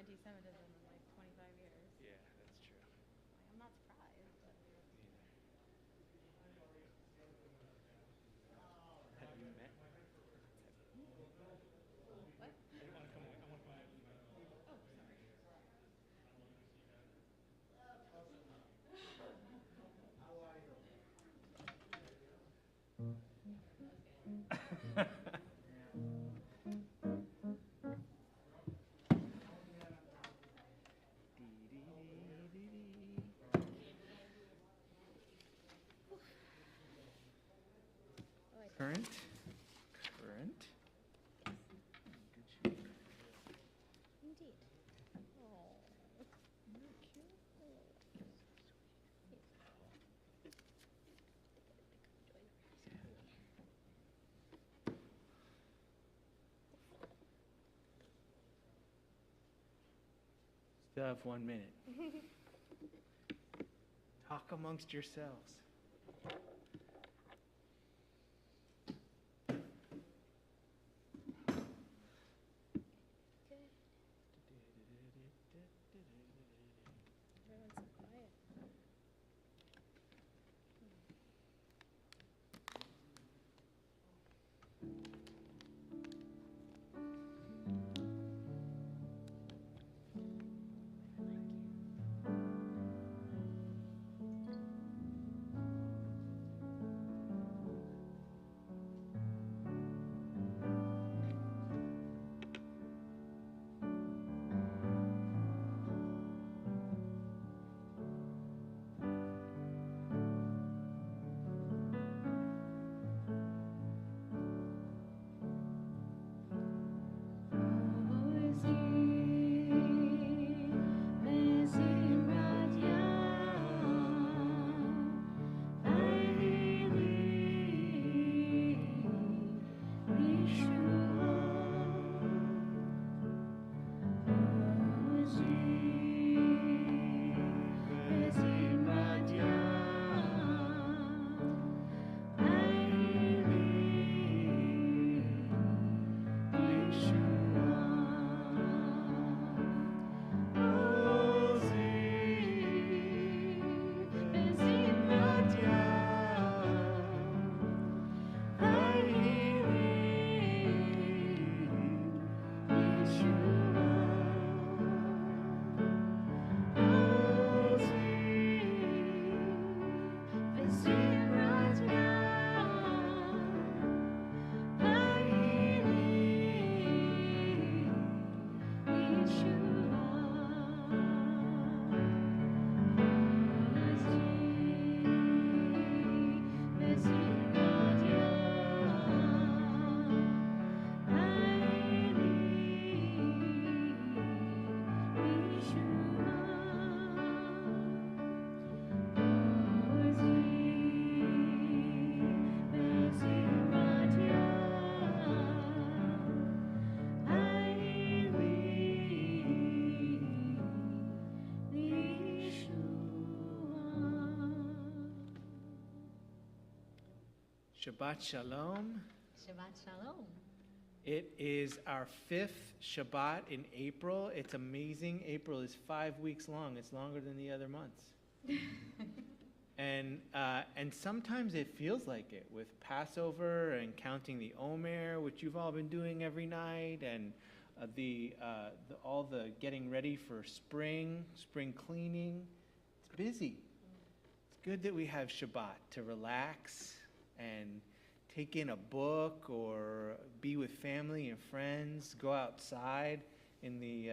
anti-Semitism in like 25 years. Yeah, that's true. Like, I'm not surprised, but Have you met? what? I want to come away. I want to come away. Oh, sorry. Oh, I Current. Good shape. Indeed. Oh. Cute. Still have 1 minute. Talk amongst yourselves. Good. Everyone's so quiet. Shabbat Shalom. Shabbat Shalom. It is our 5th Shabbat in April. It's amazing. April is 5 weeks long. It's longer than the other months. And sometimes it feels like it with Passover and counting the Omer, which you've all been doing every night, and all the getting ready for spring cleaning. It's busy. It's good that we have Shabbat to relax and take in a book or be with family and friends, go outside in the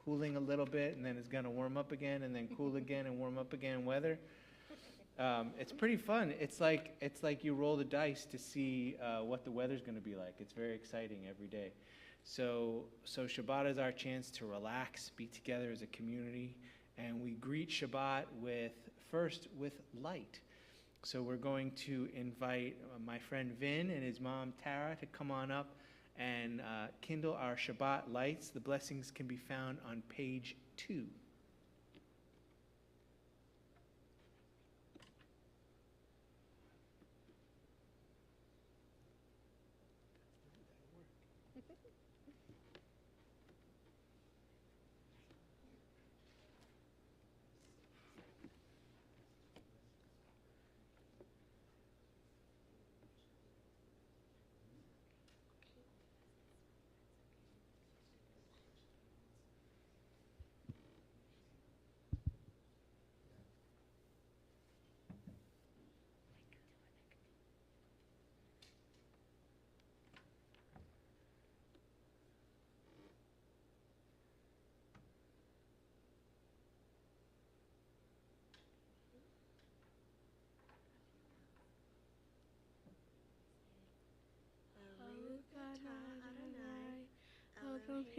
cooling a little bit, and then it's going to warm up again, and then cool again and warm up again weather. It's pretty fun. It's like you roll the dice to see what the weather's going to be like. It's very exciting every day. So Shabbat is our chance to relax, be together as a community, and we greet Shabbat first with light. So we're going to invite my friend Vin and his mom Tara to come on up and kindle our Shabbat lights. The blessings can be found on page 2. Asher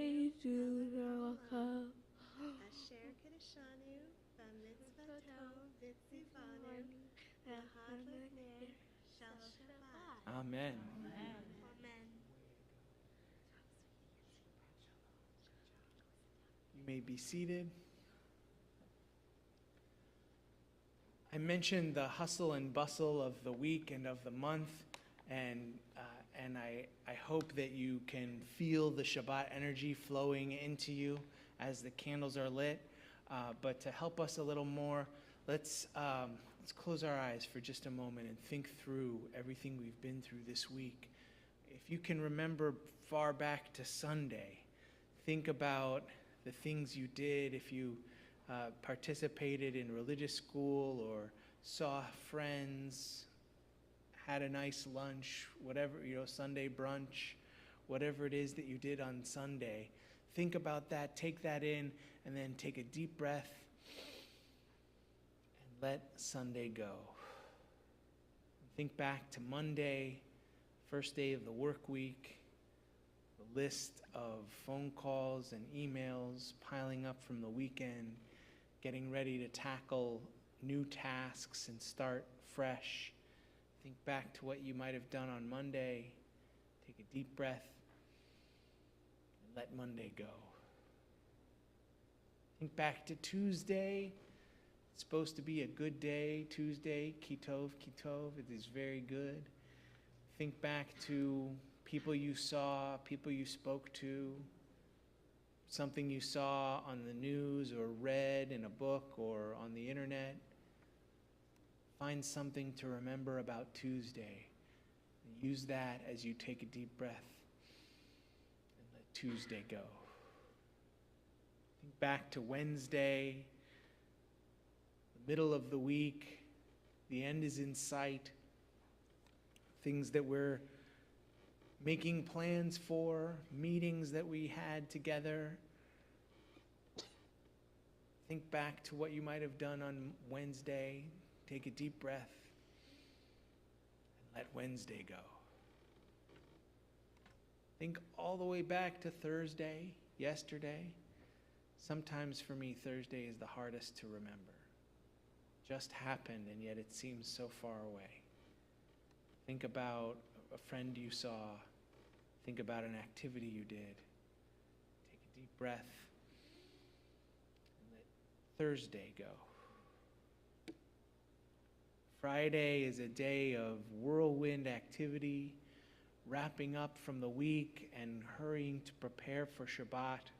Kedeshanu, B'mitzvato, V'tzivanu, L'chad L'ner, Shel Shabbat. Amen. Amen. You may be seated. I mentioned the hustle and bustle of the week and of the month, and I hope that you can feel the Shabbat energy flowing into you as the candles are lit. But to help us a little more, let's close our eyes for just a moment and think through everything we've been through this week. If you can remember far back to Sunday, think about the things you did. If you participated in religious school or saw friends, had a nice lunch, whatever, Sunday brunch, whatever it is that you did on Sunday, think about that, take that in, and then take a deep breath and let Sunday go. Think back to Monday, first day of the work week, the list of phone calls and emails piling up from the weekend, getting ready to tackle new tasks and start fresh. Think back to what you might have done on Monday. Take a deep breath and let Monday go. Think back to Tuesday. It's supposed to be a good day. Tuesday, kitov, it is very good. Think back to people you saw, people you spoke to, something you saw on the news or read in a book or on the internet. Find something to remember about Tuesday. And use that as you take a deep breath and let Tuesday go. Think back to Wednesday, the middle of the week. The end is in sight. Things that we're making plans for, meetings that we had together. Think back to what you might have done on Wednesday. Take a deep breath and let Wednesday go. Think all the way back to Thursday, yesterday. Sometimes for me, Thursday is the hardest to remember. Just happened, and yet it seems so far away. Think about a friend you saw. Think about an activity you did. Take a deep breath and let Thursday go. Friday is a day of whirlwind activity, wrapping up from the week and hurrying to prepare for Shabbat.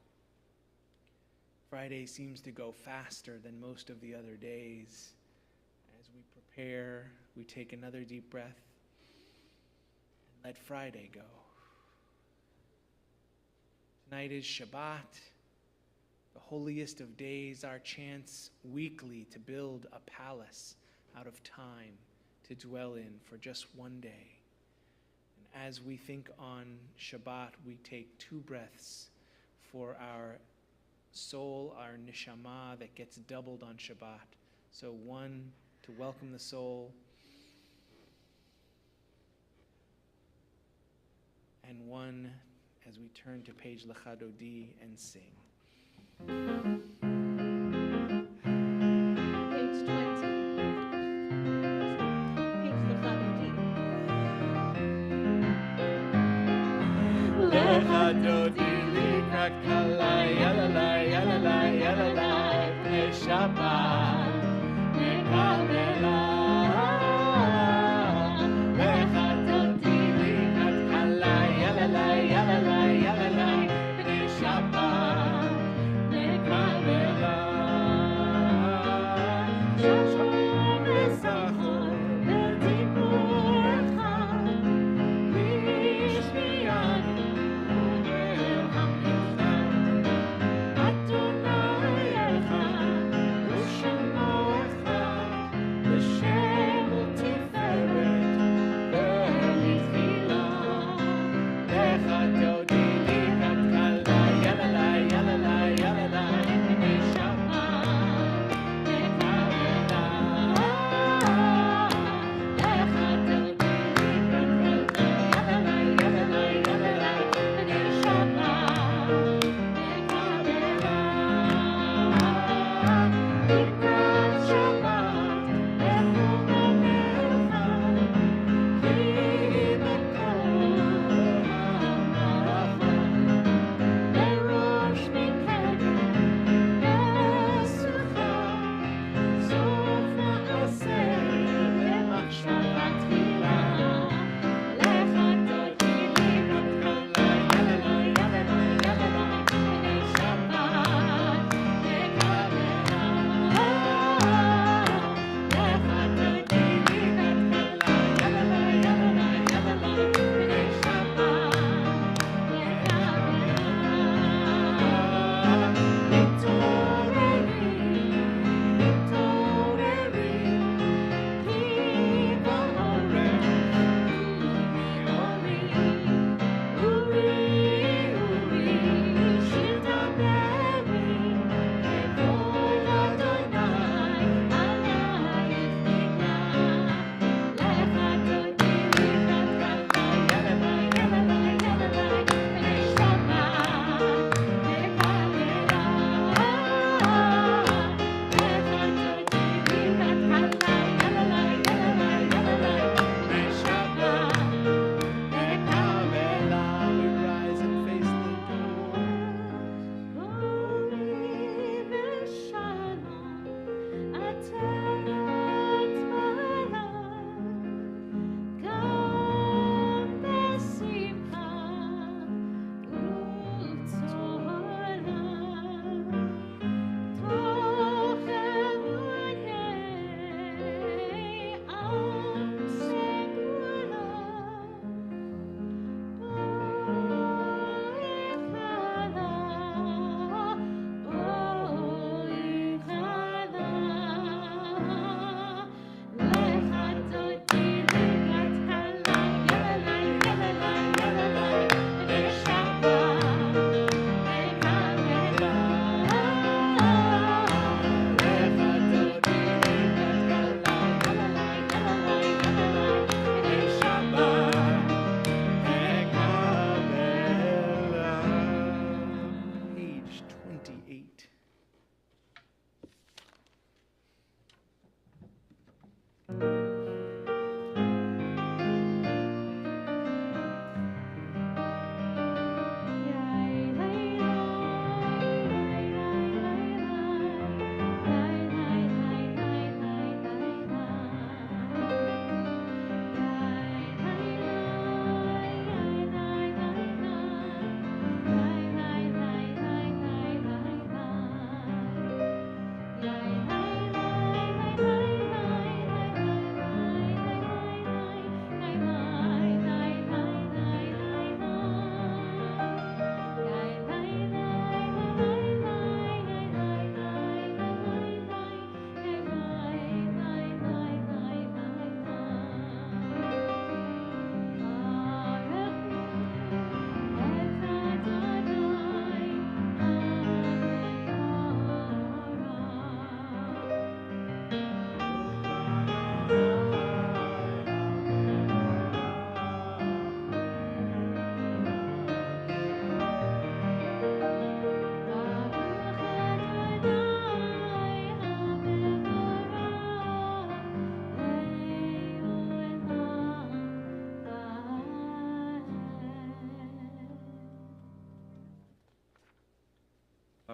Friday seems to go faster than most of the other days. As we prepare, we take another deep breath and let Friday go. Tonight is Shabbat, the holiest of days, our chance weekly to build a palace out of time to dwell in for just one day. And as we think on Shabbat, we take 2 breaths for our soul, our neshama that gets doubled on Shabbat. So 1 to welcome the soul, and 1 as we turn to page Lechadodi and sing. Page 20. Page Lechadodi. Lechadodi likrat kalai, yalalai, yalalai, yalalai, pnei Shabbat nekabela. Lechadodi likrat kalai, yalalai, yalalai, yalalai, pnei Shabbat nekabela. Shashon v'sachor v'dibur echad, v'shmiyanu Adonai echad, u'shemo echad,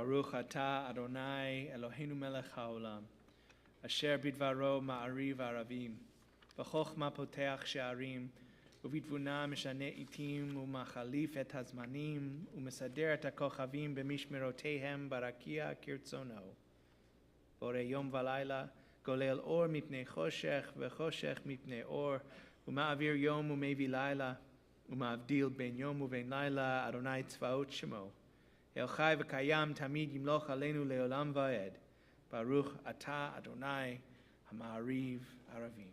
Baruch atah Adonai Eloheinu melech haolam, asher bidvaro ma'ariv aravim, v'chochma poteach she'arim, ובתבונה משנה עתים ומחליף את הזמנים ומסדר את הכוכבים במשמרותיהם ברקיע כרצונו. בורא יום ולילה, גולל אור מפני חושך וחושך מפני אור, ומעביר יום ומביא לילה, ומבדיל בין יום ובין לילה, אדוני צבאות שמו. אל חי וקיים תמיד ימלוך עלינו לעולם ועד. ברוך אתה אדוני המעריב ערבים.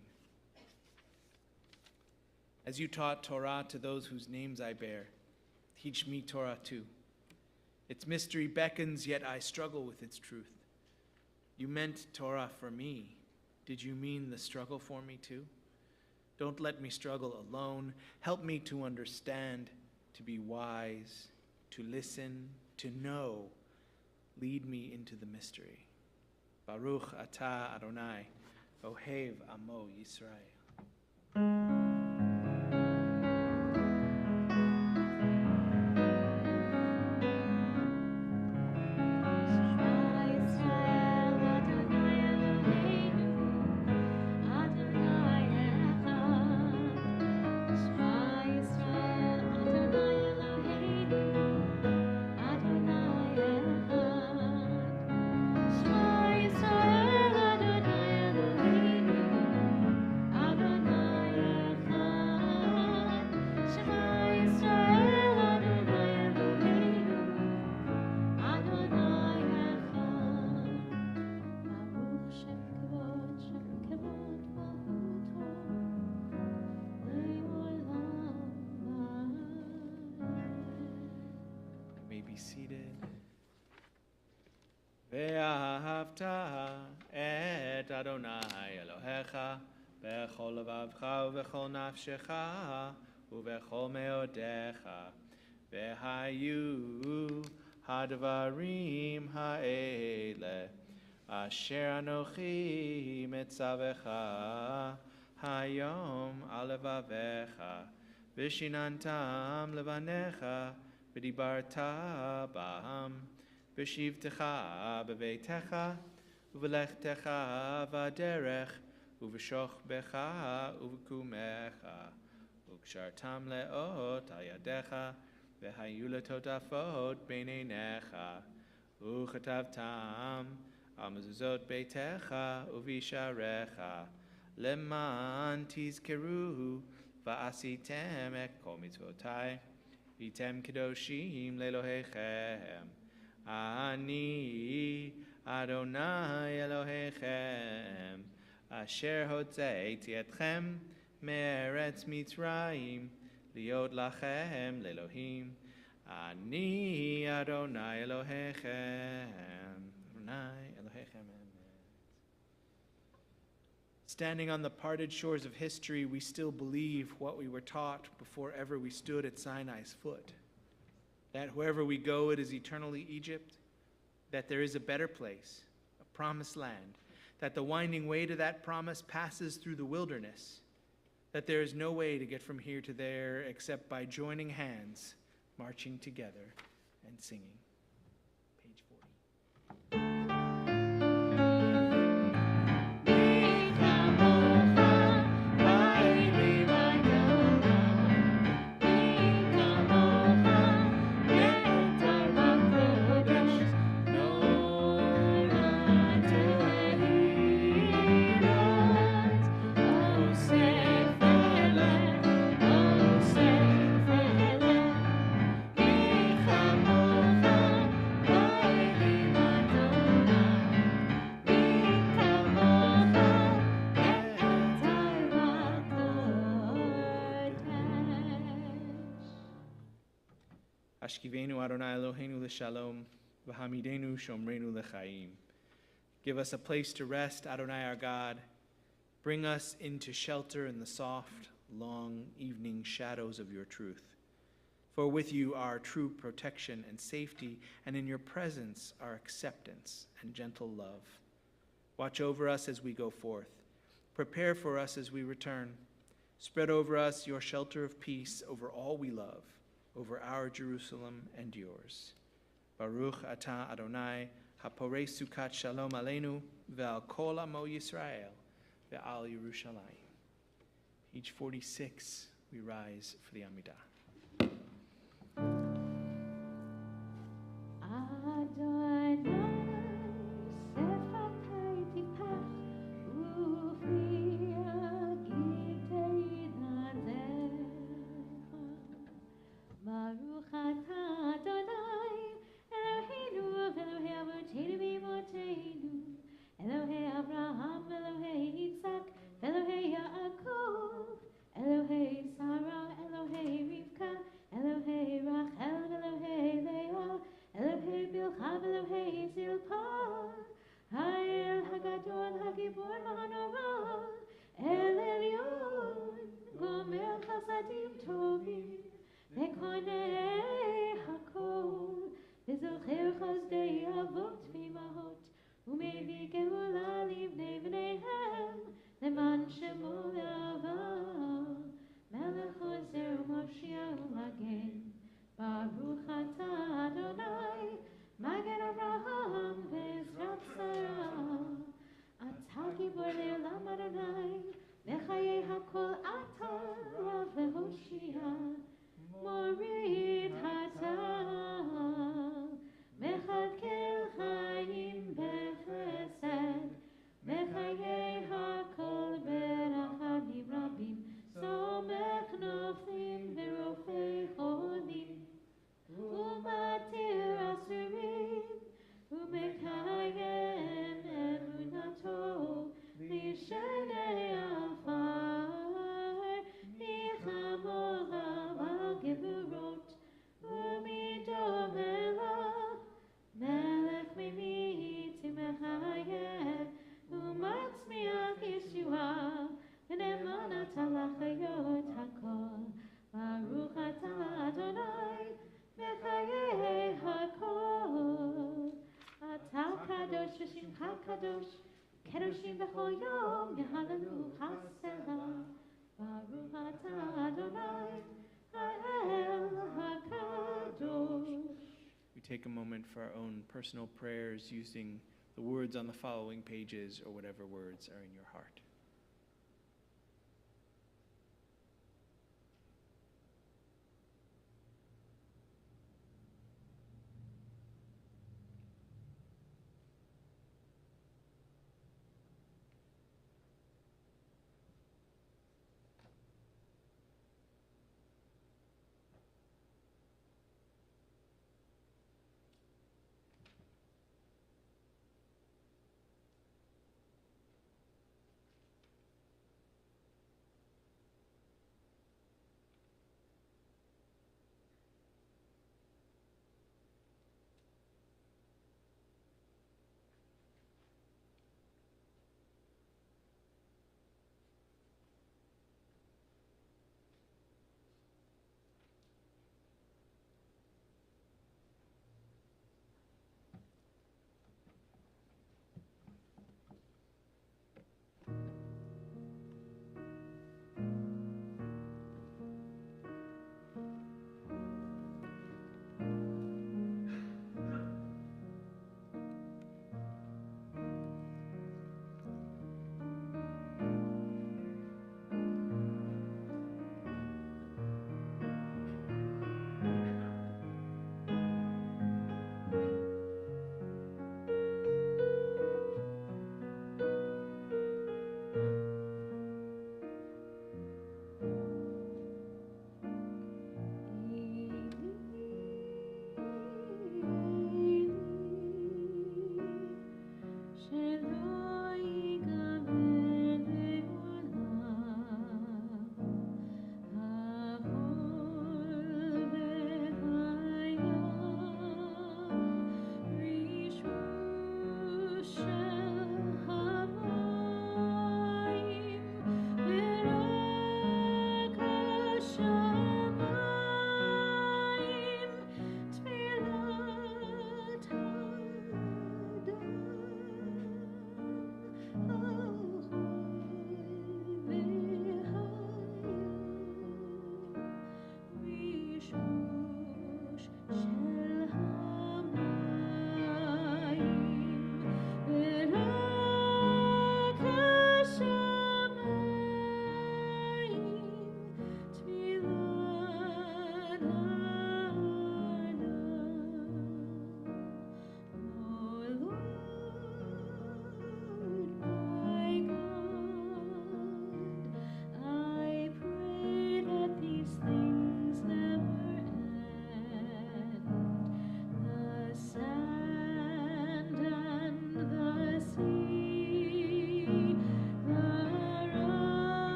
As you taught Torah to those whose names I bear, teach me Torah too. Its mystery beckons, yet I struggle with its truth. You meant Torah for me. Did you mean the struggle for me too? Don't let me struggle alone. Help me to understand, to be wise, to listen, to know. Lead me into the mystery. Baruch atah Adonai, Ohev Amo Yisrael. ואהבת את אדוני אלוהיך בכל לבבך ובכל נפשך ובכל מאודיך, והיו הדברים האלה אשר אנוכי מצווך היום על לבביך, ושיננתם לבניך ודיברת בהם, בשבתך בביתך ובלכתך בדרך ובשוכבך ובקומך, וקשרתם לאות על ידיך, והיו לטוטפות בין עיניך, וכתבתם על מזוזות ביתך ובשעריך, למען תזכרו ועשיתם את כל מצוותי, והייתם קדושים לאלוהיכם. אני אדוני אלוהיכם, אשר הוצאתי אתכם מארץ מצרים, להיות לכם לאלוהים. אני אדוני אלוהיכם, אדוני אלוהיכם. Standing on the parted shores of history, we still believe what we were taught before ever we stood at Sinai's foot. That wherever we go, it is eternally Egypt, that there is a better place, a promised land, that the winding way to that promise passes through the wilderness, that there is no way to get from here to there except by joining hands, marching together, and singing. Page 40. Ashkivenu Adonai Eloheinu l'shalom, v'hamidenu shomrenu l'chaim. Give us a place to rest, Adonai our God. Bring us into shelter in the soft, long evening shadows of your truth. For with you are true protection and safety, and in your presence are acceptance and gentle love. Watch over us as we go forth. Prepare for us as we return. Spread over us your shelter of peace over all we love, over our Jerusalem and yours. Baruch atah Adonai, haporei sukat shalom aleinu, ve'al kol amo Yisrael, ve'al Yerushalayim. Page 46, we rise for the Amidah. Baruch atah Adonai, Eloheinu, Elohei Avotenu v'Imotenu, Elohei Abraham, Elohei Yitzhak, Elohei Yaakov, Elohei Sarah, Elohei Rivka, Elohei Rachel, Elohei Leah, Elohei Bilha, Elohei Zilpah, Ha'el Hagadol, Hagibor Ha'norah, El Elyon, Gomer Chasadim Tovim, Mekonei hakol, v'zocher chazdei avot v'imahot, u'mevii geula livnei v'neihem, leman shemo ve'ava, melech ozer u'moshiach u'magen, Baruch atah Adonai, magen Avraham ve'ezrat Sarah, atah gibor le'olam Adonai, mechayei hakol atah rav ve'hoshia, Morid hatah, mechalkel chayim bechesed, mechayei hakol berachamim rabim, somech noflim verofei cholim, umatir asurim, umekayem emunato, lishenei afar, nichamocha Geburot, umidom elah, melech mimit mechayeh, umatzmiach Yeshua, v'nemanat halachayot hakol, Baruch atah Adonai, mechayeh hakol, atah kadosh v'shimcha kadosh, kedoshim b'chol yom, yehallelu chaselah, Baruch atah Adonai, we take a moment for our own personal prayers using the words on the following pages or whatever words are in your heart.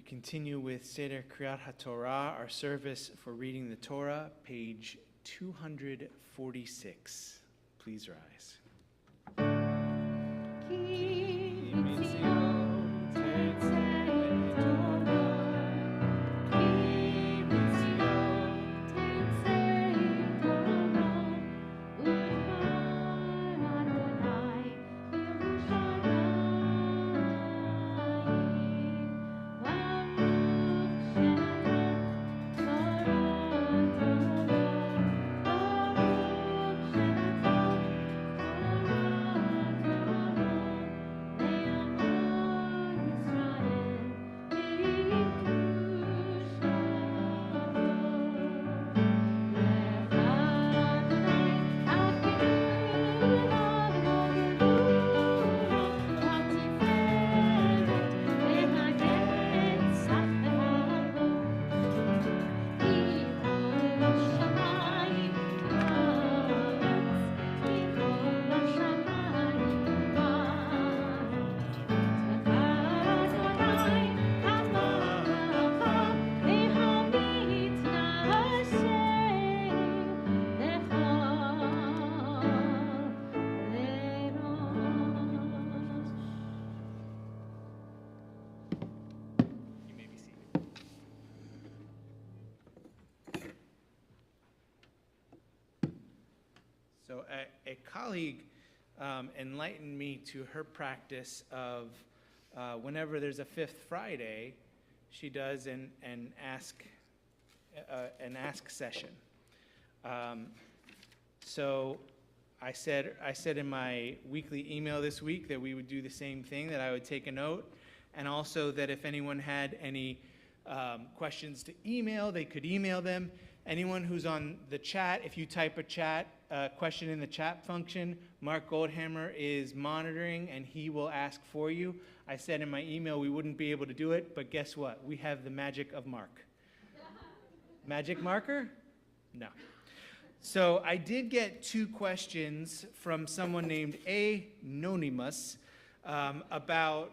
continue with Seder Kriyat HaTorah, our service for reading the Torah, page 246. Please rise. So a colleague enlightened me to her practice of whenever there's a fifth Friday, she does an ask session. So I said in my weekly email this week that we would do the same thing, that I would take a note, and also that if anyone had any questions to email, they could email them. Anyone who's on the chat, if you type a chat question in the chat function, Mark Goldhammer is monitoring and he will ask for you. I said in my email we wouldn't be able to do it, but guess what? We have the magic of Mark. Magic marker? No. So I did get 2 questions from someone named Anonymous about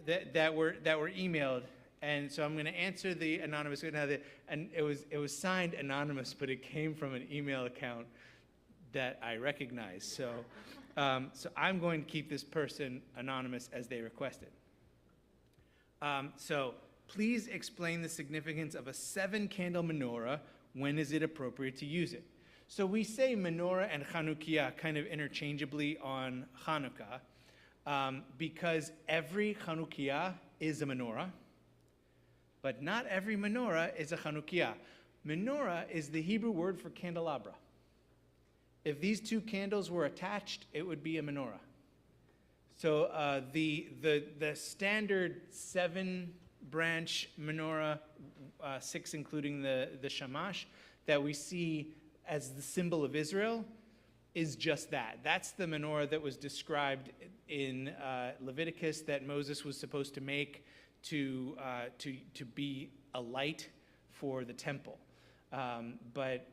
that were emailed. And so I'm going to answer the anonymous. And it was signed anonymous, but it came from an email account that I recognize. So I'm going to keep this person anonymous as they requested. So please explain the significance of a 7-candle menorah. When is it appropriate to use it? So we say menorah and Chanukiah kind of interchangeably on Hanukkah because every Chanukiah is a menorah. But not every menorah is a Chanukiah. Menorah is the Hebrew word for candelabra. If these 2 candles were attached, it would be a menorah. So the standard 7-branch menorah, 6 including the shamash, that we see as the symbol of Israel is just that. That's the menorah that was described in Leviticus that Moses was supposed to make to be a light for the temple, but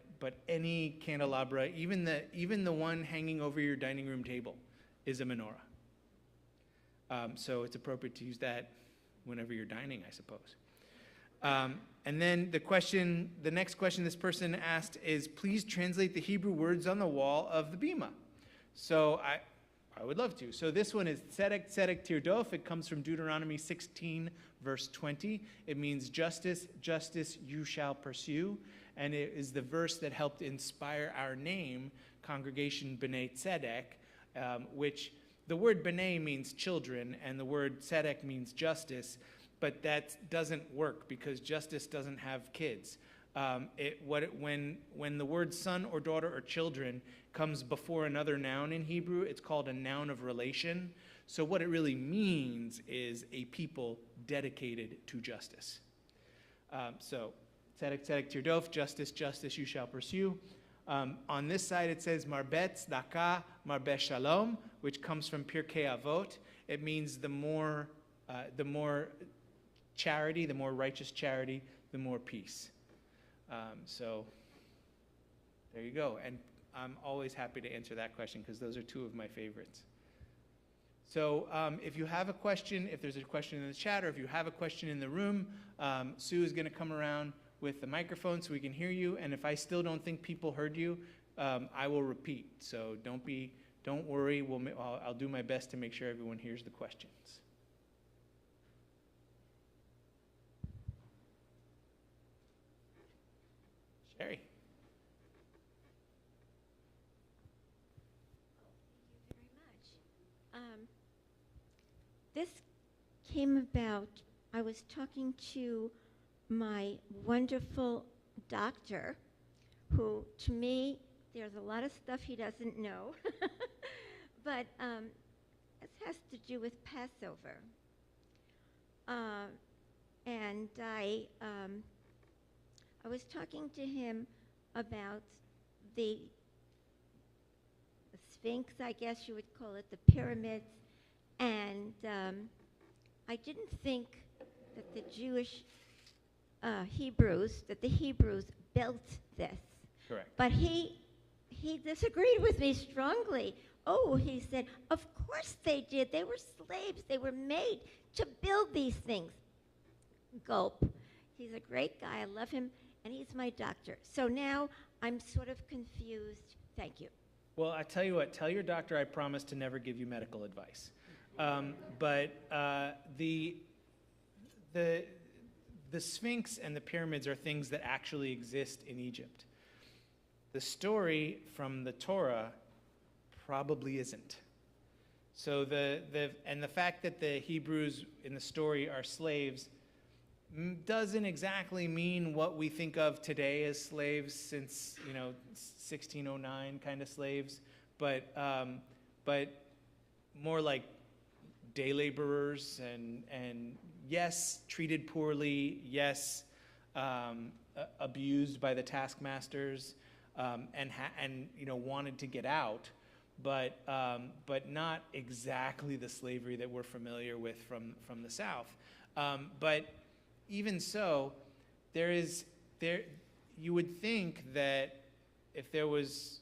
any candelabra, even the one hanging over your dining room table, is a menorah. So it's appropriate to use that whenever you're dining, I suppose. And then the next question this person asked is, please translate the Hebrew words on the wall of the bima. So I would love to. So this one is tzedek, tzedek, tirdof. It comes from Deuteronomy 16, verse 20. It means justice, justice you shall pursue. And it is the verse that helped inspire our name, Congregation Bnai Tzedek, which the word bnei means children, and the word tzedek means justice. But that doesn't work because justice doesn't have kids. When the word son or daughter or children comes before another noun in Hebrew, it's called a noun of relation. So what it really means is a people dedicated to justice. So tzedek, tzedek, tirdof, justice, justice you shall pursue. On this side it says marbet, tzedakah, marbeh shalom, which comes from Pirkei Avot. It means the more charity, the more righteous charity, the more peace. So there you go. And I'm always happy to answer that question because those are 2 of my favorites. So if you have a question, if there's a question in the chat, or if you have a question in the room, Sue is going to come around with the microphone so we can hear you. And if I still don't think people heard you, I will repeat. So don't worry. I'll do my best to make sure everyone hears the questions. Sherry. Thank you very much. This came about, I was talking to my wonderful doctor, who, to me, there's a lot of stuff he doesn't know, but this has to do with Passover. And I was talking to him about the Sphinx, I guess you would call it, the pyramids, and I didn't think that the Jewish Hebrews built this. Correct. But he disagreed with me strongly. Oh, he said, of course they did. They were slaves. They were made to build these things. Gulp. He's a great guy. I love him, and he's my doctor. So now I'm sort of confused. Thank you. Well, I tell you what, tell your doctor I promise to never give you medical advice. But the Sphinx and the pyramids are things that actually exist in Egypt. The story from the Torah probably isn't. So the fact that the Hebrews in the story are slaves doesn't exactly mean what we think of today as slaves since 1609 kind of slaves, but more like day laborers and yes, treated poorly, yes, abused by the taskmasters, and wanted to get out, but not exactly the slavery that we're familiar with from the South. But even so, you would think that if there was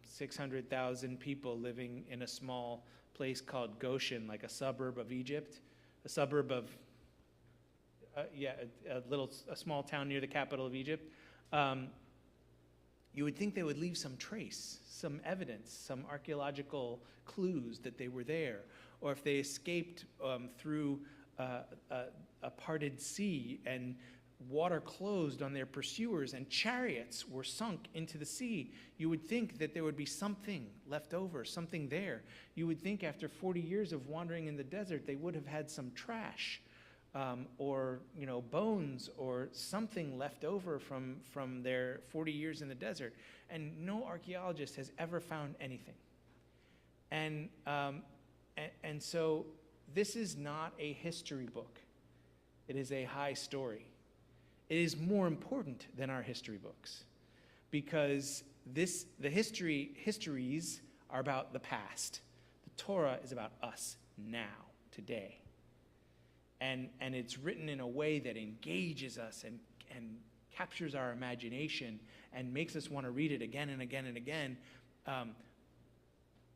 600,000 people living in a small place called Goshen, like a suburb of Egypt, a suburb of a small town near the capital of Egypt, you would think they would leave some trace, some evidence, some archaeological clues that they were there, or if they escaped through a parted sea and water closed on their pursuers and chariots were sunk into the sea, you would think that there would be something left over, something there. You would think after 40 years of wandering in the desert, they would have had some trash or bones or something left over from their 40 years in the desert. And no archaeologist has ever found anything. And so this is not a history book. It is a high story. It is more important than our history books because the histories are about the past. The Torah is about us now, today. And it's written in a way that engages us and captures our imagination and makes us want to read it again and again and again.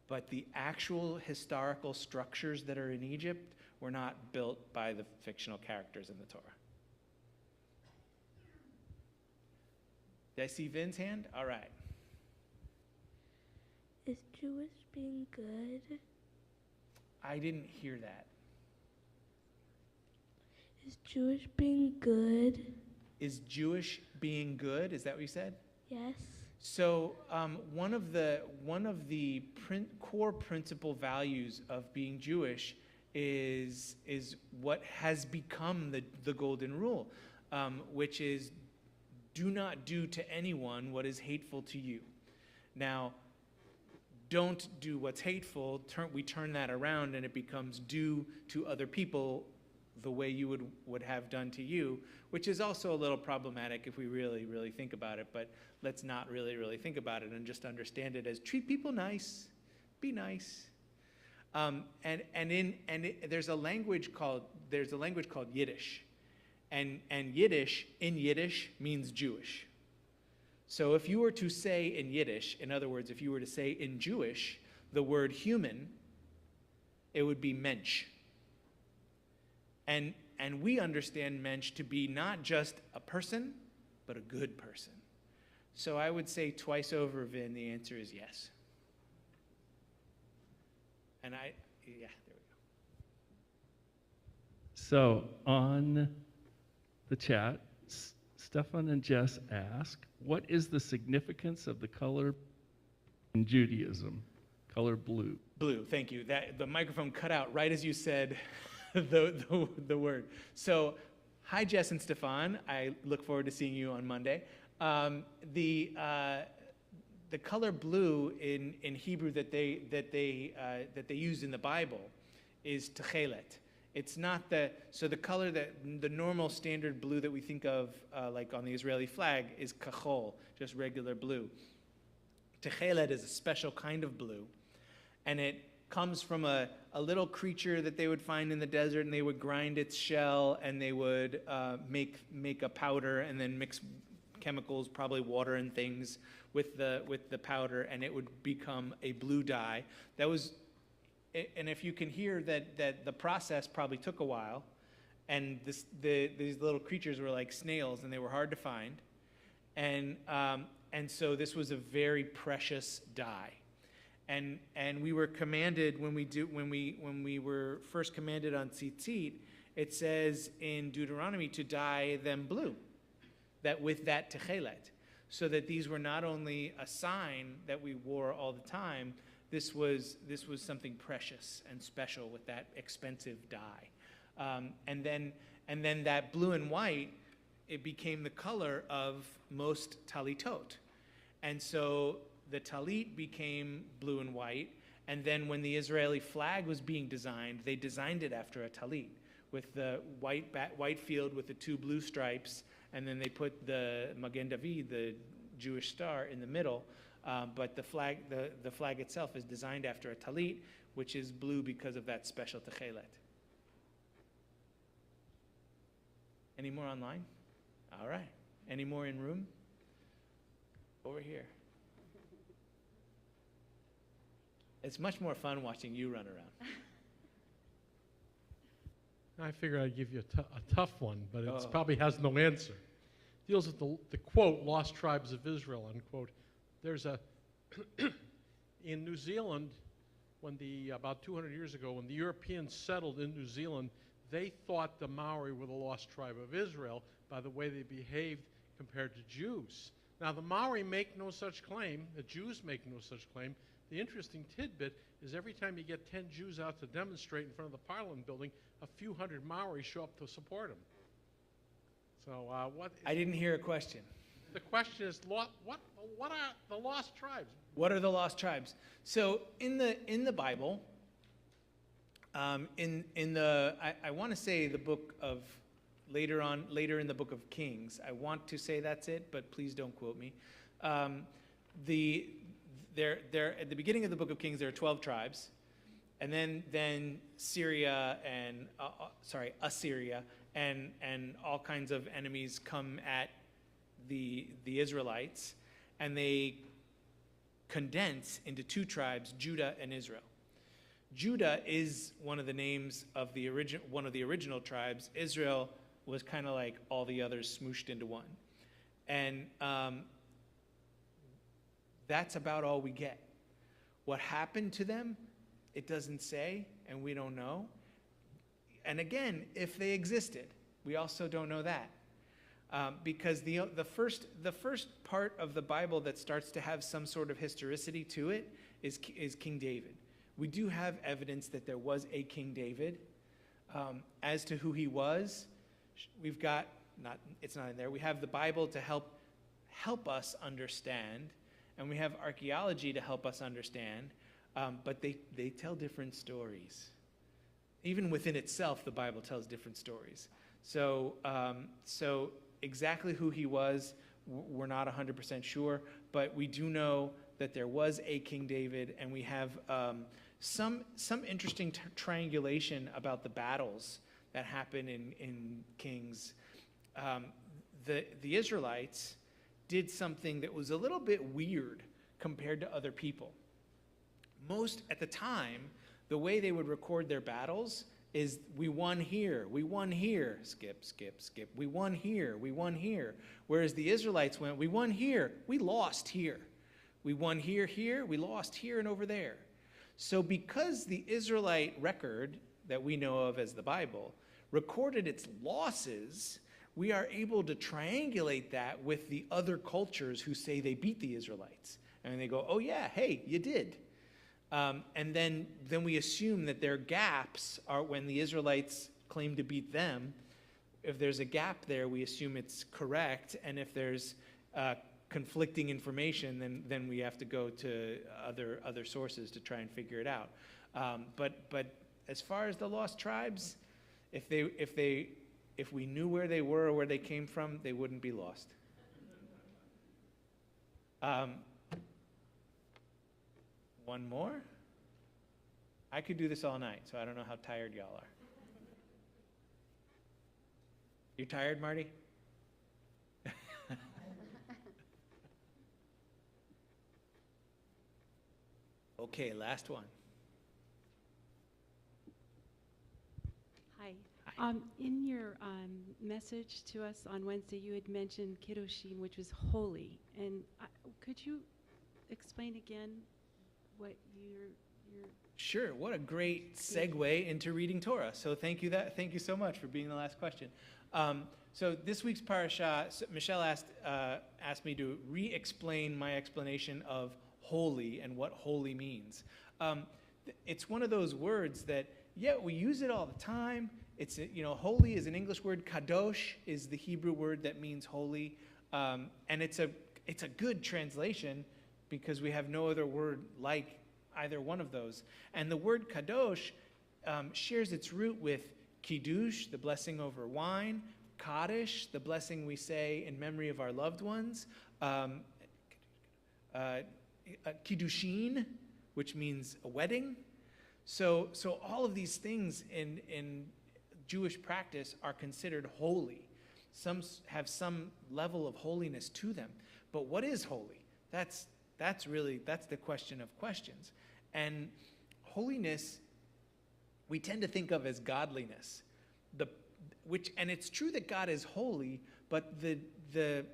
But the actual historical structures that are in Egypt were not built by the fictional characters in the Torah. Did I see Vin's hand? All right. Is Jewish being good? I didn't hear that. Is Jewish being good? Is Jewish being good? Is that what you said? Yes. So one of the core principal values of being Jewish is what has become the golden rule, which is do not do to anyone what is hateful to you. Now, don't do what's hateful. We turn that around and it becomes do to other people the way you would have done to you, which is also a little problematic if we really, really think about it. But let's not really, really think about it and just understand it as treat people nice, be nice. There's a language called Yiddish. And Yiddish means Jewish. So if you were to say in Yiddish, in other words, if you were to say in Jewish, the word human, it would be mensch. And we understand mensch to be not just a person, but a good person. So I would say twice over, Vin, the answer is yes. And there we go. So on the chat, Stefan and Jess ask, what is the significance of the color in Judaism? Color blue. Blue, thank you. The microphone cut out right as you said the word. So, hi Jess and Stefan. I look forward to seeing you on Monday. The color blue in Hebrew that they use in the Bible is techelet. It's not the color the normal standard blue that we think of like on the Israeli flag is kachol, just regular blue. Techelet is a special kind of blue, and it comes from a little creature that they would find in the desert, and they would grind its shell, and they would make a powder, and then mix chemicals, probably water and things, with the powder, and it would become a blue dye. That was, and if you can hear that the process probably took a while, and these little creatures were like snails, and they were hard to find, and so this was a very precious dye. And we were commanded when we were first commanded on tzitzit, it says in Deuteronomy to dye them blue, that with that techelet, so that these were not only a sign that we wore all the time. This was something precious and special with that expensive dye, and then that blue and white, it became the color of most talitot, and so the talit became blue and white, and then when the Israeli flag was being designed, they designed it after a talit, with the white field with the two blue stripes, and then they put the Magen David, the Jewish star, in the middle. But the flag itself is designed after a talit, which is blue because of that special techelet. Any more online? All right. Any more in room? Over here. It's much more fun watching you run around. I figured I'd give you a tough one, but it probably has no answer. It deals with the quote, lost tribes of Israel, unquote. There's in New Zealand, about 200 years ago, when the Europeans settled in New Zealand, they thought the Maori were the lost tribe of Israel by the way they behaved compared to Jews. Now, the Maori make no such claim. The Jews make no such claim. The interesting tidbit is every time you get 10 Jews out to demonstrate in front of the Parliament building, a few hundred Maori show up to support them. So I didn't hear a question. The question is, what are the lost tribes? What are the lost tribes? So in the Bible, I want to say the book of later in the book of Kings. I want to say that's it, but please don't quote me. There at the beginning of the book of Kings, there are 12 tribes, and then Assyria and all kinds of enemies come at the Israelites, and they condense into two tribes, Judah and Israel. Judah is one of the names of one of the original tribes. Israel was kind of like all the others smooshed into one, and that's about all we get. What happened to them, it doesn't say, and we don't know. And again, if they existed, we also don't know that. Because the first part of the Bible that starts to have some sort of historicity to it is King David. We do have evidence that there was a King David. As to who he was, we've got, it's not in there. We have the Bible to help us understand, and we have archaeology to help us understand, but they tell different stories. Even within itself, the Bible tells different stories. So exactly who he was, we're not 100% sure, but we do know that there was a King David, and we have some interesting triangulation about the battles that happen in Kings. The Israelites did something that was a little bit weird compared to other people. At the time, the way they would record their battles is we won here, skip, skip, skip, we won here. Whereas the Israelites went, we won here, we lost here. We won here, we lost here and over there. So because the Israelite record that we know of as the Bible recorded its losses, we are able to triangulate that with the other cultures who say they beat the Israelites. And they go, oh yeah, hey, you did. And then we assume that their gaps are when the Israelites claim to beat them. If there's a gap there, we assume it's correct. And if there's conflicting information, then we have to go to other sources to try and figure it out. But as far as the lost tribes, if we knew where they were or where they came from, they wouldn't be lost. One more? I could do this all night, so I don't know how tired y'all are. You tired, Marty? Okay, last one. Hi. In your message to us on Wednesday, you had mentioned Kiddushin, which was holy. And could you explain again what your Sure. What a great segue into reading Torah. So thank you so much for being the last question. So this week's parasha, Michelle asked me to re-explain my explanation of holy and what holy means. It's one of those words that, yeah, we use it all the time. It's, holy is an English word. Kadosh is the Hebrew word that means holy. And it's a good translation because we have no other word like either one of those. And the word kadosh shares its root with kiddush, the blessing over wine, kaddish, the blessing we say in memory of our loved ones, kiddushin, which means a wedding. So all of these things in Jewish practice are considered holy. Some have some level of holiness to them. But what is holy? That's the question of questions. And holiness, we tend to think of as godliness. And it's true that God is holy, but the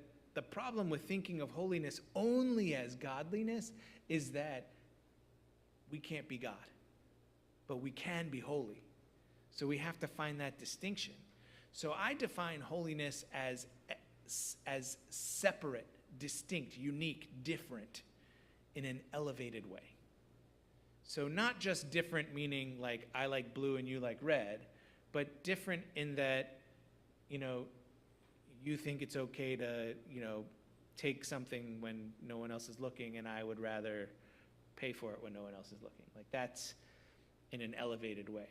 problem with thinking of holiness only as godliness is that we can't be God, but we can be holy. So we have to find that distinction. So I define holiness as separate, distinct, unique, different in an elevated way. So not just different meaning like I like blue and you like red, but different in that, you think it's okay to, take something when no one else is looking, and I would rather pay for it when no one else is looking. Like that's in an elevated way.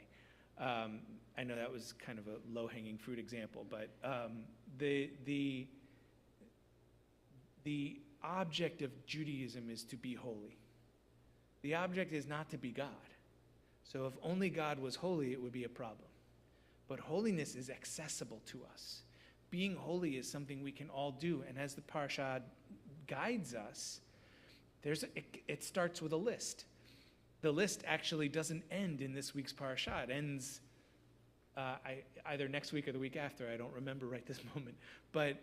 I know that was kind of a low-hanging fruit example, but the object of Judaism is to be holy. The object is not to be God. So if only God was holy, it would be a problem. But holiness is accessible to us. Being holy is something we can all do. And as the parasha guides us, it starts with a list. The list actually doesn't end in this week's parasha. It ends either next week or the week after. I don't remember right this moment. But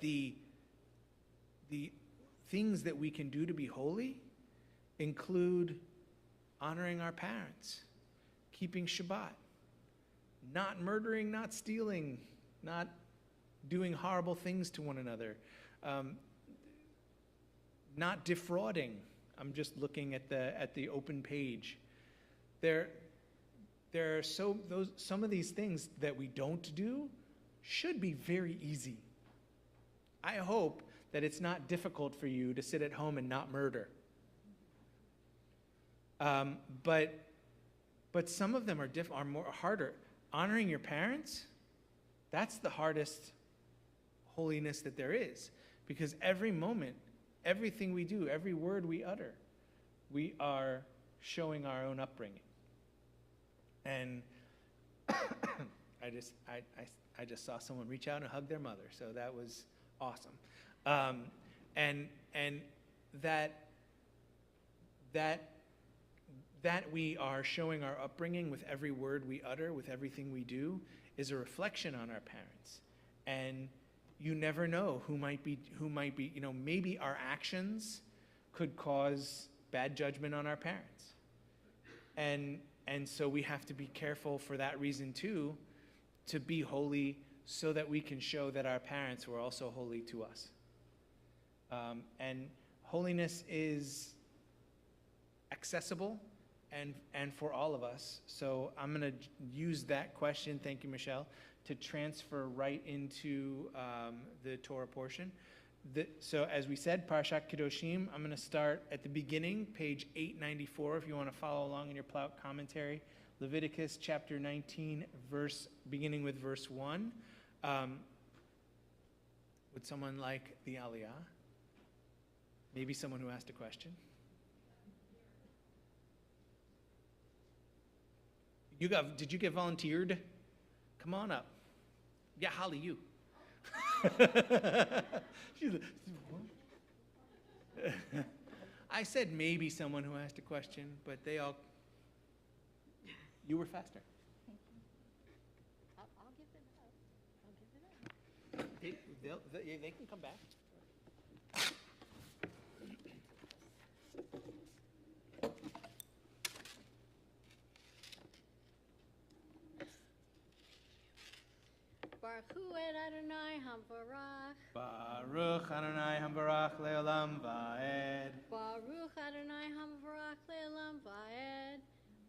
the things that we can do to be holy include honoring our parents, keeping Shabbat, not murdering, not stealing, not doing horrible things to one another, not defrauding. I'm just looking at the open page. There are some of these things that we don't do should be very easy. I hope that it's not difficult for you to sit at home and not murder. But some of them are more harder. Honoring your parents, that's the hardest holiness that there is. Because every moment, everything we do, every word we utter, we are showing our own upbringing. And I just saw someone reach out and hug their mother, so that was awesome. And that that we are showing our upbringing with every word we utter, with everything we do, is a reflection on our parents. And you never know who might be, maybe our actions could cause bad judgment on our parents. And so we have to be careful for that reason too, to be holy so that we can show that our parents were also holy to us. And holiness is accessible and for all of us. So I'm going to use that question, thank you, Michelle, to transfer right into the Torah portion. So as we said, Parashat Kedoshim, I'm going to start at the beginning, page 894, if you want to follow along in your Plout commentary. Leviticus chapter 19, beginning with verse 1. Would someone like the Aliyah? Maybe someone who asked a question? Did you get volunteered? Come on up. Yeah, Holly, you. I said maybe someone who asked a question, but you were faster. Thank you. I'll give it up. They can come back. Baruch Hu et Adonai Hamvarach. Baruch Adonai Hamvarach le'olam va'ed. Baruch Adonai Hamvarach le'olam va'ed.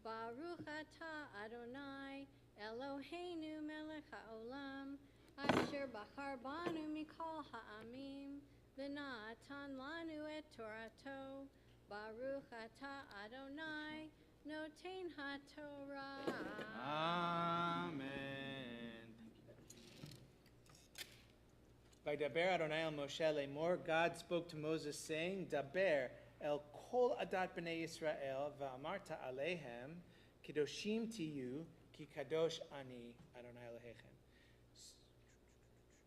Baruch atah Adonai Eloheinu melech ha'olam. Asher bachar banu mikol ha'amim. V'na'atan lanu et Torato. Baruch atah Adonai noten ha'torah. Amen. Vaydaber Adonai el Moshe lemor, God spoke to Moses saying, Daber el kol adat b'nei Yisrael va'amarta alehem kedoshim tiyu ki kadosh ani Adonai Elohechem.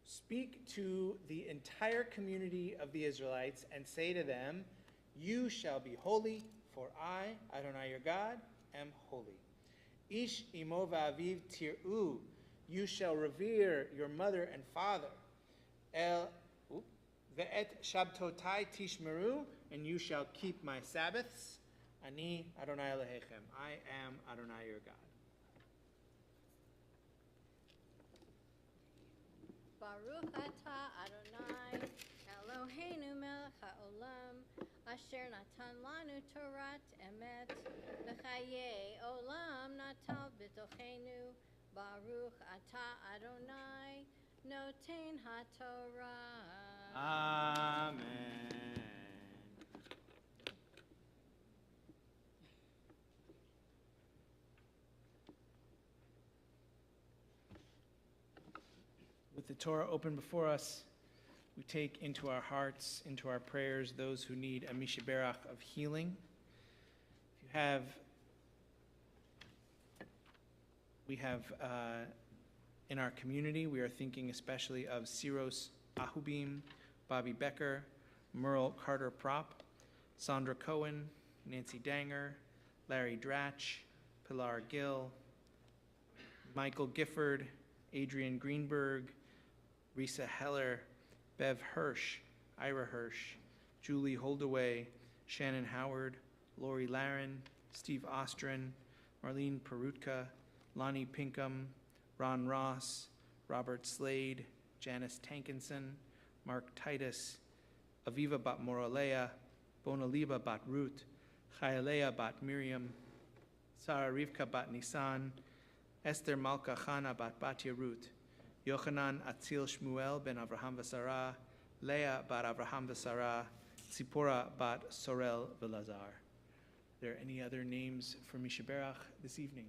Speak to the entire community of the Israelites and say to them, you shall be holy, for I, Adonai your God, am holy. Ish imo va'aviv tir'u, you shall revere your mother and father. Ve'et shabtotai tishmeru, and you shall keep my Sabbaths. Ani Adonai Elohechem, I am Adonai your God. Baruch atah Adonai Eloheinu melech ha'olam asher natan lanu torat emet v'chayei olam natal b'tochenu. Baruch atah Adonai noten ha'torah. Amen. With the Torah open before us, we take into our hearts, into our prayers, those who need a mishaberach of healing. If you have, we have in our community, we are thinking especially of Siros Ahubim, Bobby Becker, Merle Carter Prop, Sandra Cohen, Nancy Danger, Larry Dratch, Pilar Gill, Michael Gifford, Adrian Greenberg, Risa Heller, Bev Hirsch, Ira Hirsch, Julie Holdaway, Shannon Howard, Lori Laren, Steve Ostrin, Marlene Perutka, Lonnie Pinkham, Ron Ross, Robert Slade, Janice Tankinson, Mark Titus, Aviva Bat Moralea, Bonaliba Bat Ruth, Chayalea Bat Miriam, Sarah Rivka Bat Nisan, Esther Malka Chana Bat Batya Ruth, Yochanan Atzil Shmuel ben Avraham Vasara, Leah Bat Avraham Vasara, Tzipora Bat Sorel Velazar. Are there any other names for Mishaberach this evening?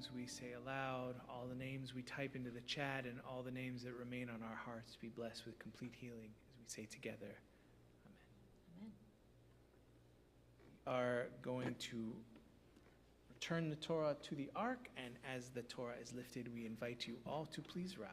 names we say aloud, all the names we type into the chat, and all the names that remain on our hearts be blessed with complete healing as we say together, Amen. We are going to return the Torah to the ark, and as the Torah is lifted, we invite you all to please rise.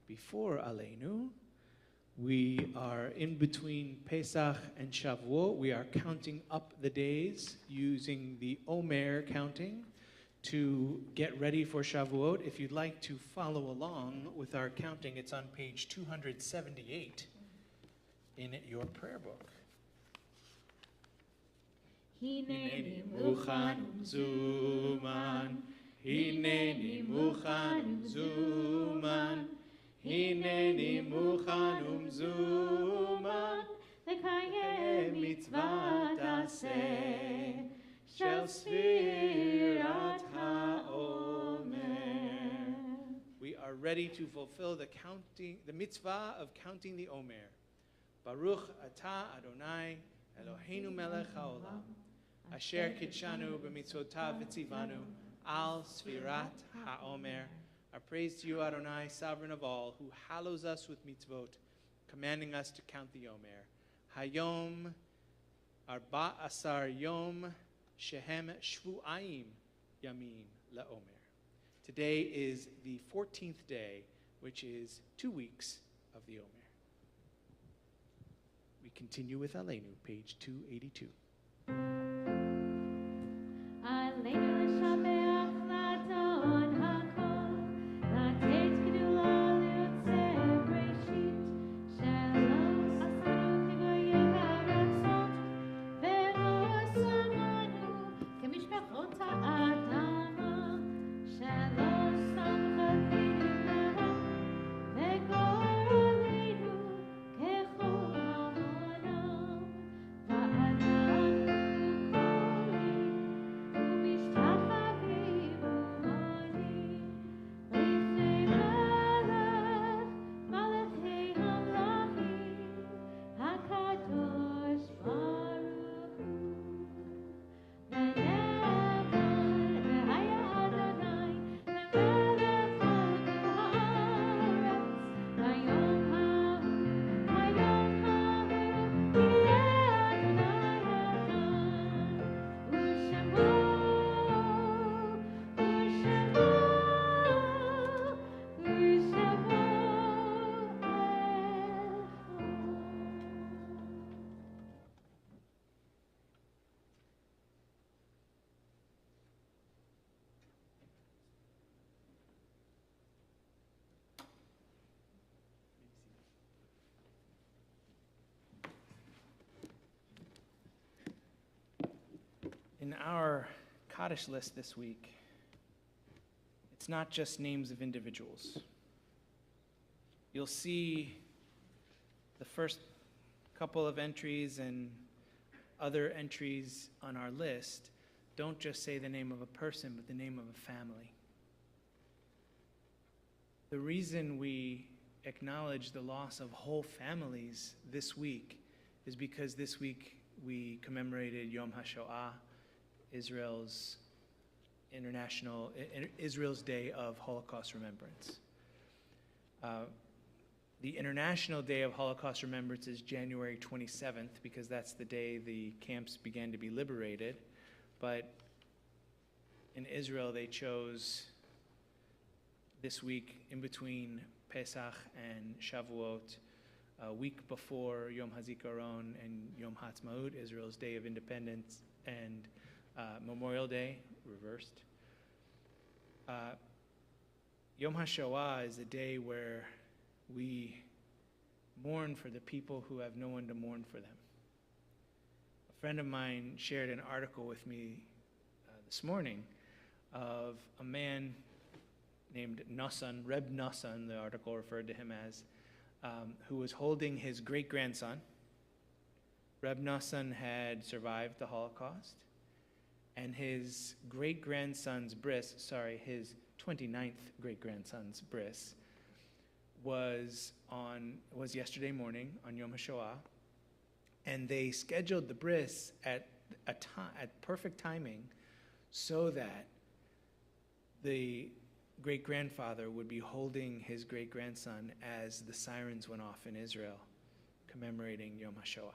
Before Aleinu, we are in between Pesach and Shavuot. We are counting up the days using the Omer counting to get ready for Shavuot. If you'd like to follow along with our counting, it's on page 278 in your prayer book. Hineni muchan zuman, Hineni muchan zuman, Hineni muchan zuman, lekayem mitzvat aseh shel sfirat haomer. We are ready to fulfill the mitzvah of counting the Omer. Baruch atah Adonai Eloheinu melech haolam, asher kidshanu b'mitzvotav v'tzivanu al sfirat haomer. Our praise to you, Adonai, sovereign of all, who hallows us with mitzvot, commanding us to count the Omer. Hayom arba asar yom shehem shvu'ayim yamim la'omer. Today is the 14th day, which is 2 weeks of the Omer. We continue with Aleinu, page 282. Adonai In our Kaddish list this week, it's not just names of individuals. You'll see the first couple of entries and other entries on our list don't just say the name of a person, but the name of a family. The reason we acknowledge the loss of whole families this week is because this week we commemorated Yom HaShoah, Israel's Day of Holocaust Remembrance. The International Day of Holocaust Remembrance is January 27th because that's the day the camps began to be liberated. But in Israel, they chose this week in between Pesach and Shavuot, a week before Yom HaZikaron and Yom HaAtzmaut, Israel's Day of Independence, and Memorial Day, reversed. Yom HaShoah is a day where we mourn for the people who have no one to mourn for them. A friend of mine shared an article with me this morning of a man named Nassan, Reb Nassan, the article referred to him as, who was holding his great-grandson. Reb Nassan had survived the Holocaust, and his great-grandson's bris, his 29th great-grandson's bris, was yesterday morning on Yom HaShoah, and they scheduled the bris at perfect timing so that the great-grandfather would be holding his great-grandson as the sirens went off in Israel, commemorating Yom HaShoah.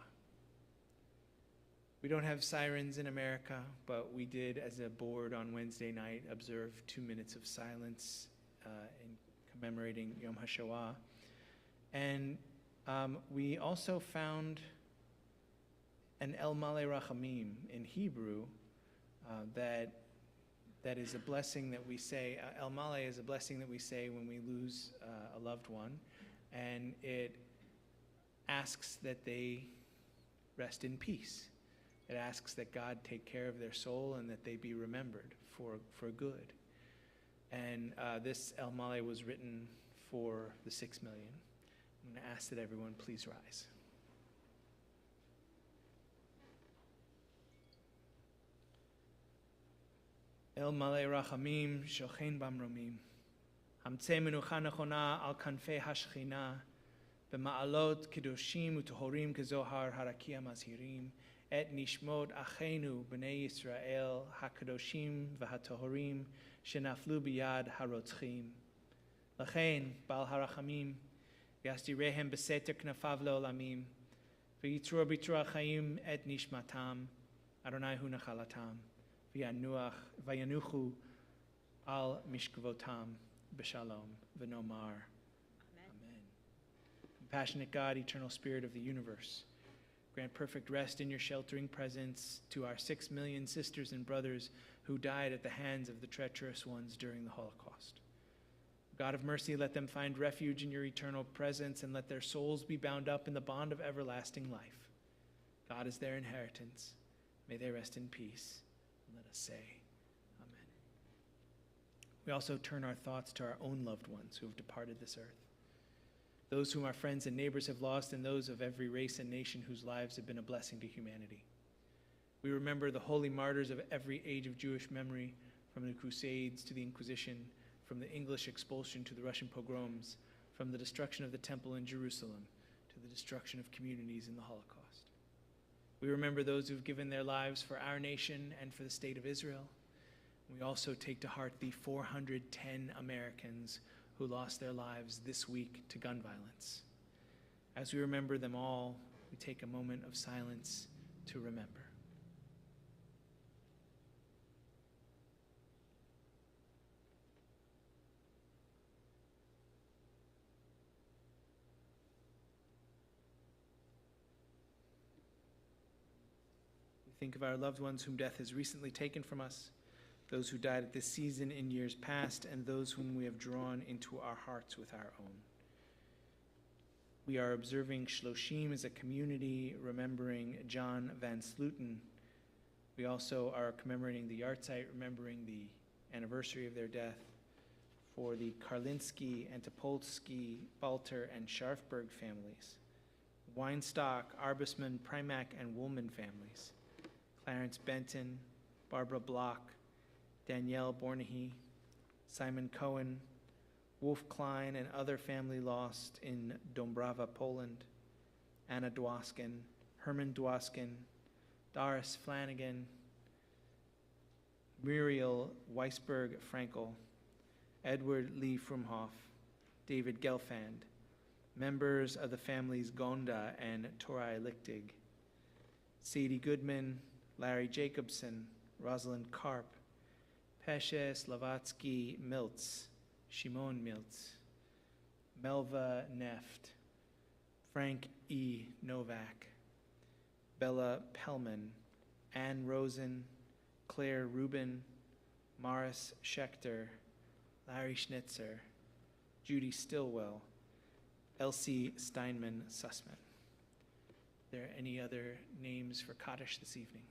We don't have sirens in America, but we did, as a board on Wednesday night, observe 2 minutes of silence in commemorating Yom HaShoah. And we also found an El Malei Rachamim in Hebrew that is a blessing that we say. El Malei is a blessing that we say when we lose a loved one, and it asks that they rest in peace. It asks that God take care of their soul and that they be remembered for good. And this El Malei was written for the 6 million. I'm going to ask that everyone please rise. El Malei Rachamim, Shochein Bamromim, Hamtzei Menucha Nechona al Kanfei Hashchina, B'ma'alot Kedoshim U'Tohorim Kezohar Harakia Mazhirim, Et Nishmot Achenu B'nei Yisrael HaKadoshim V'HaTohorim Shenaflu B'yad HaRotzchim. Lachein Bal HaRachamim V'yasdirehem B'seter Knafav Le'olamim V'yitzror B'yitzror HaChaim Et Nishmatam Adonai Hu Nachalatam V'yanuchu Al Mishkavotam B'Shalom V'Nomar Amen. Compassionate God, eternal Spirit of the universe, grant perfect rest in your sheltering presence to our 6 million sisters and brothers who died at the hands of the treacherous ones during the Holocaust. God of mercy, let them find refuge in your eternal presence and let their souls be bound up in the bond of everlasting life. God is their inheritance. May they rest in peace. And let us say, Amen. We also turn our thoughts to our own loved ones who have departed this earth, those whom our friends and neighbors have lost, and those of every race and nation whose lives have been a blessing to humanity. We remember the holy martyrs of every age of Jewish memory, from the Crusades to the Inquisition, from the English expulsion to the Russian pogroms, from the destruction of the temple in Jerusalem to the destruction of communities in the Holocaust. We remember those who've given their lives for our nation and for the state of Israel. We also take to heart the 410 Americans who lost their lives this week to gun violence. As we remember them all, we take a moment of silence to remember. We think of our loved ones whom death has recently taken from us, those who died at this season in years past, and those whom we have drawn into our hearts with our own. We are observing Shloshim as a community, remembering John Van Sluten, We also are commemorating the yard site, remembering the anniversary of their death, for the Karlinski, Antopolsky, Balter, and Scharfberg families, Weinstock, Arbusman, Primack, and Woolman families, Clarence Benton, Barbara Block, Danielle Bornahy, Simon Cohen, Wolf Klein, and other family lost in Dombrava, Poland, Anna Dwoskin, Herman Dwoskin, Doris Flanagan, Muriel Weisberg Frankel, Edward Lee Frumhoff, David Gelfand, members of the families Gonda and Torai Lichtig, Sadie Goodman, Larry Jacobson, Rosalind Karp, Peshe Slavatsky Miltz, Shimon Miltz, Melva Neft, Frank E. Novak, Bella Pellman, Ann Rosen, Claire Rubin, Morris Schechter, Larry Schnitzer, Judy Stillwell, Elsie Steinman Sussman. Are there any other names for Kaddish this evening?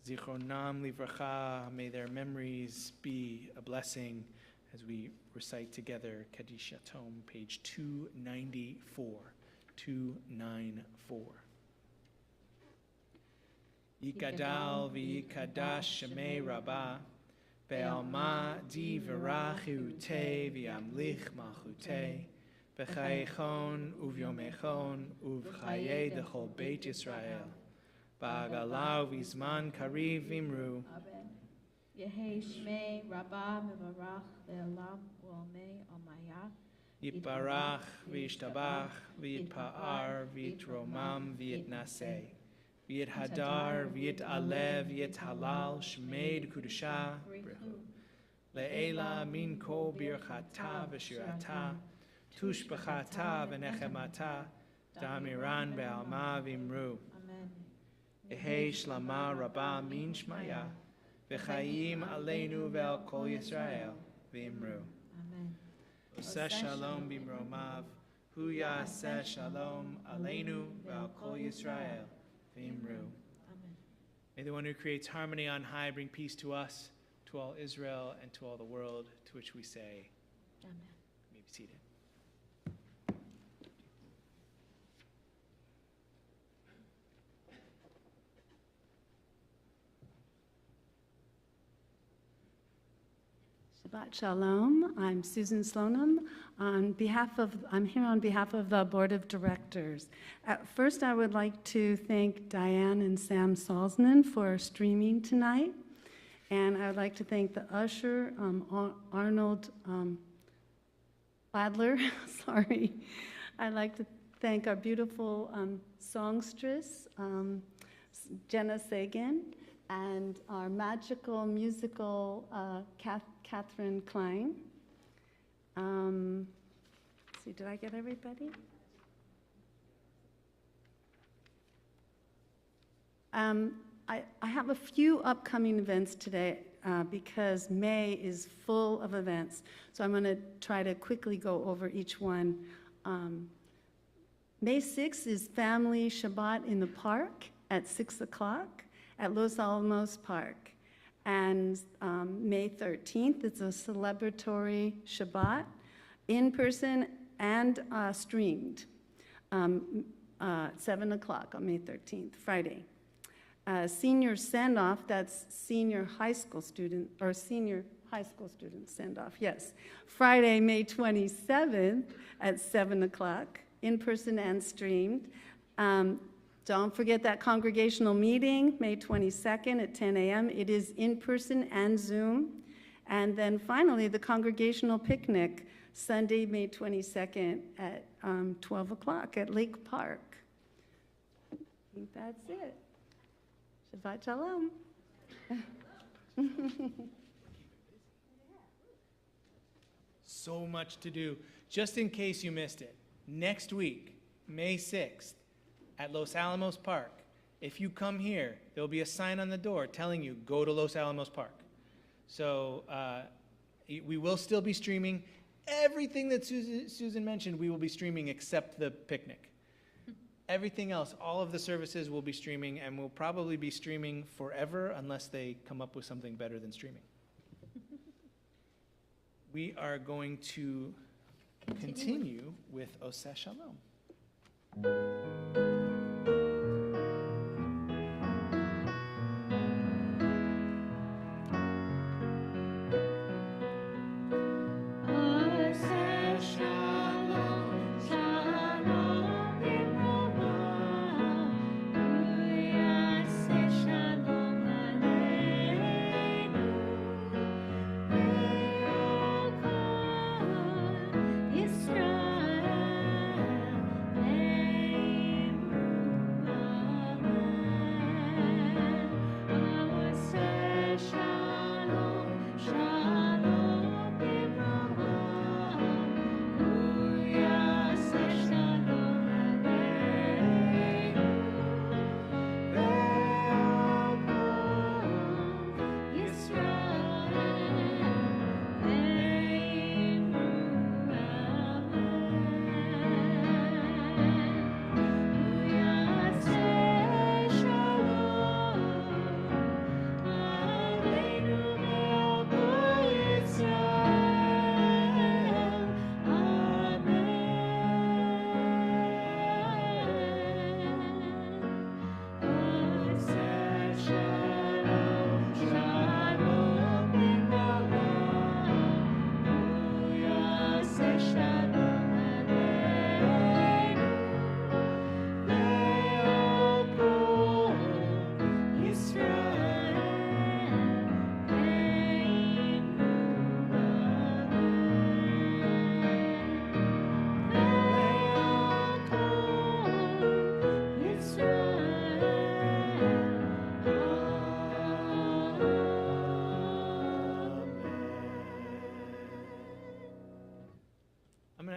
Zichronam livracha, may their memories be a blessing as we recite together Kaddish Yatom, page 294. 294. Yikadal v'yikadash shemei rabbah, be'alma di v'rachu te v'yamlich malchute, b'chayechon uvyomechon uv'chaye dechol beit Yisrael, ba'agalau v'zman kariv v'imru. Yehi shmei rabbah mevarach ve'elam u'amei amaya. Yitbarach v'yishtabach v'yitpa'ar v'yitromam v'yitnaseh. V'yit hadar, v'yit alev, v'yit halal, shmeid kudusha, brichu. Le'ela min ko birchata v'shirata, tushbachata v'nechemata, damiran be'alma v'imru. Ehei shlama rabba min shmaya, v'chayim aleinu ve'al kol Yisrael, v'imru. Oseh shalom b'mromav, hu yaseh shalom aleinu ve'al kol Yisrael. May the one who creates harmony on high bring peace to us, to all Israel, and to all the world, to which we say, Amen. You may be seated. Shabbat Shalom. I'm Susan Slonim. I'm here on behalf of the Board of Directors. First, I would like to thank Diane and Sam Salzman for streaming tonight. And I would like to thank the usher, Arnold Badler, sorry. I'd like to thank our beautiful songstress, Jenna Sagan, and our magical musical Catherine Klein. Let's see, did I get everybody? I have a few upcoming events today because May is full of events. So I'm going to try to quickly go over each one. May 6th is Family Shabbat in the Park at 6 o'clock at Los Alamos Park. And May 13th, it's a celebratory Shabbat, in person and streamed, 7 o'clock on May 13th, Friday. Senior send-off, that's senior high school student send-off, yes. Friday, May 27th at 7 o'clock, in person and streamed. Don't forget that congregational meeting, May 22nd at 10 a.m. It is in person and Zoom. And then finally, the congregational picnic, Sunday, May 22nd at 12 o'clock at Lake Park. I think that's it. Shabbat Shalom. So much to do. Just in case you missed it, next week, May 6th, at Los Alamos Park, if you come here, there'll be a sign on the door telling you, go to Los Alamos Park. So we will still be streaming. Everything that Susan mentioned, we will be streaming except the picnic. Everything else, all of the services will be streaming and will probably be streaming forever unless they come up with something better than streaming. We are going to continue with Oseh Shalom.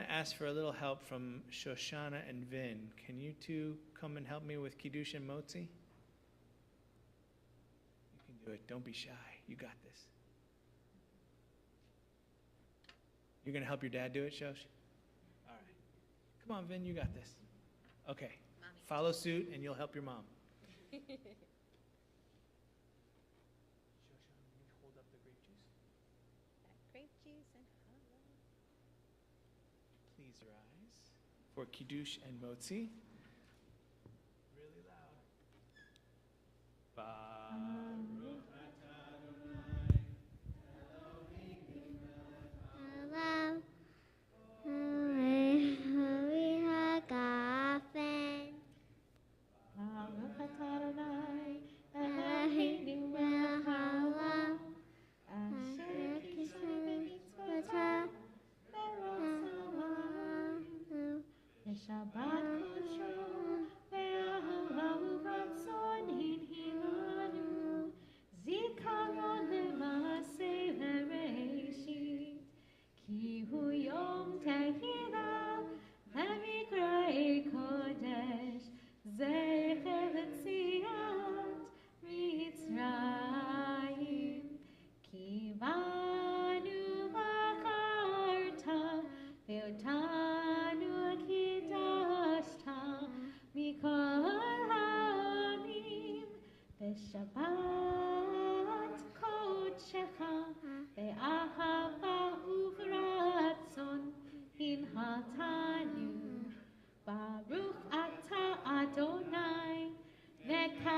Ask for a little help from Shoshana and Vin. Can you two come and help me with Kiddush and Motzi? You can do it. Don't be shy. You got this. You're going to help your dad do it, Shosh? All right. Come on, Vin. You got this. Okay. Mommy. Follow suit, and you'll help your mom. Shoshana, can you hold up the grape juice? Grape juice and challah. Please rise for Kiddush and Motzi. Really loud. Baruch atah Adonai, Eloheinu melech Baruch atah Adonai, Eloheinu melech haolam, asher kiseh b'mitzvotav, Shabbat Kodsho, Ve'ahalahu Ratzon Hinhilanu, Zikaron Le'maseh V'Reishit, Ki Hu Yom Tehillah, Le'mikra'ei Kodesh, Zecher L'Tziat Mitzrayim, Ki Banu Bacharta, Ve'otanu Mikol Ha'amim B'Shabbat Kodshecha Be'ahava uvratzon Hinhaltanu Baruch atah Adonai Mekadesh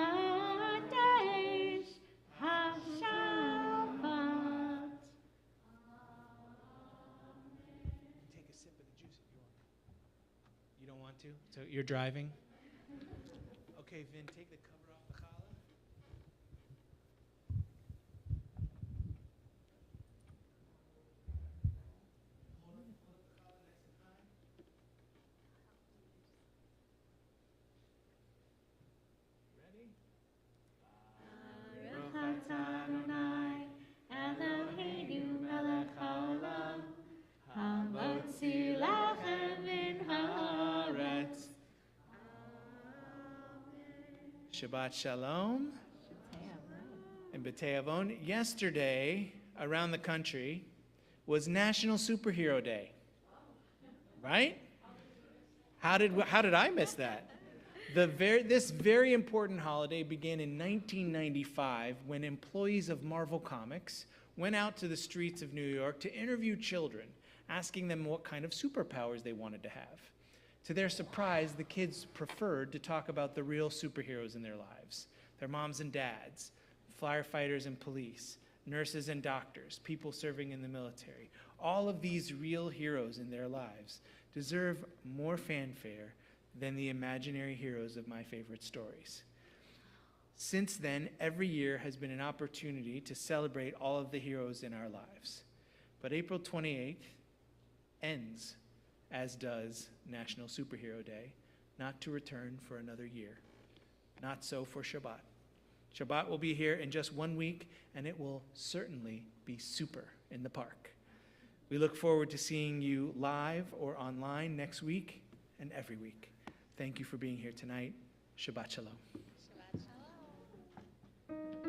HaShabbat. Take a sip of the juice if you want. You don't want to? So you're driving? Okay, Vin, take the cover off the challah. Hold up the challah nice and high. Ready? Baruch atah Adonai, Eloheinu melech haolam, hamotzi lachem min haaretz. Shabbat Shalom and B'tei Avon. Yesterday, around the country, was National Superhero Day. Right? How did I miss that? This very important holiday began in 1995 when employees of Marvel Comics went out to the streets of New York to interview children, asking them what kind of superpowers they wanted to have. To their surprise, the kids preferred to talk about the real superheroes in their lives, their moms and dads, firefighters and police, nurses and doctors, people serving in the military. All of these real heroes in their lives deserve more fanfare than the imaginary heroes of my favorite stories. Since then, every year has been an opportunity to celebrate all of the heroes in our lives. But April 28th ends, as does National Superhero Day, not to return for another year. Not so for Shabbat. Shabbat will be here in just 1 week, and it will certainly be super in the park. We look forward to seeing you live or online next week and every week. Thank you for being here tonight. Shabbat Shalom. Shabbat Shalom.